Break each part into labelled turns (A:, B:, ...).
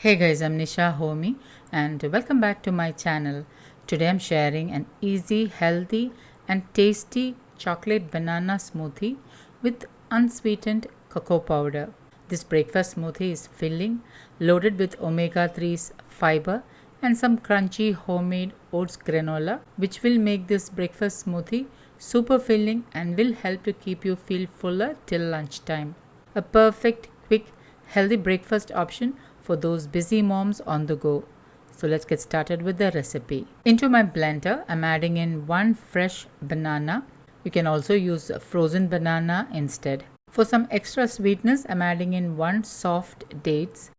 A: Hey guys, I'm Nisa Homey and welcome back to my channel. Today I'm sharing an easy, healthy and tasty chocolate banana smoothie with unsweetened cocoa powder. This breakfast smoothie is filling, loaded with omega-3's fiber and some crunchy homemade oats granola, which will make this breakfast smoothie super filling and will help to keep you feel fuller till lunchtime. A perfect, quick, healthy breakfast option for those busy moms on the go. So let's get started with the recipe. Into my blender, I'm adding in one fresh banana. You can also use a frozen banana instead. For some extra sweetness, I'm adding in one soft dates.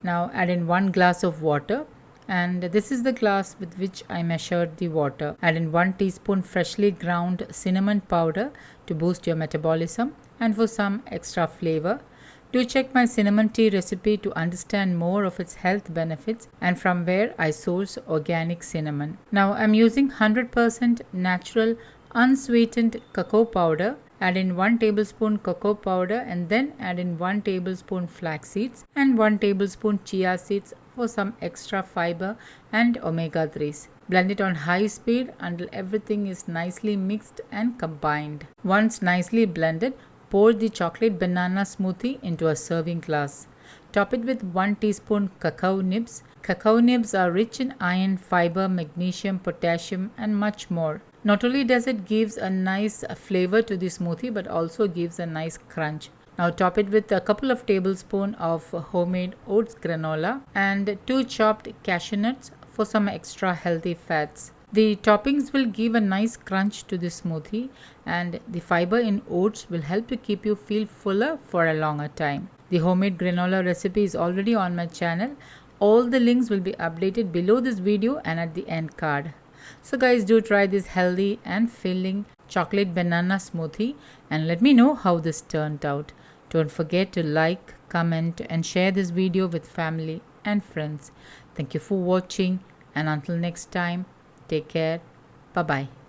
A: Now add in 1 glass of water, and this is the glass with which I measured the water. Add in 1 teaspoon freshly ground cinnamon powder to boost your metabolism and for some extra flavor. Do check my cinnamon tea recipe to understand more of its health benefits and from where I source organic cinnamon. Now I'm using 100% natural unsweetened cacao powder. Add in 1 tablespoon cocoa powder and then add in 1 tablespoon flax seeds and 1 tablespoon chia seeds for some extra fiber and omega-3s. Blend it on high speed until everything is nicely mixed and combined. Once nicely blended, pour the chocolate banana smoothie into a serving glass. Top it with 1 teaspoon cacao nibs. Cacao nibs are rich in iron, fiber, magnesium, potassium and much more. Not only does it gives a nice flavor to the smoothie but also gives a nice crunch. Now top it with a couple of tablespoons of homemade oats granola and 2 chopped cashew nuts for some extra healthy fats. The toppings will give a nice crunch to the smoothie and the fiber in oats will help to keep you feel fuller for a longer time. The homemade granola recipe is already on my channel. All the links will be updated below this video and at the end card. So guys, do try this healthy and filling chocolate banana smoothie and let me know how this turned out. Don't forget to like, comment and share this video with family and friends. Thank you for watching and until next time, take care. Bye-bye.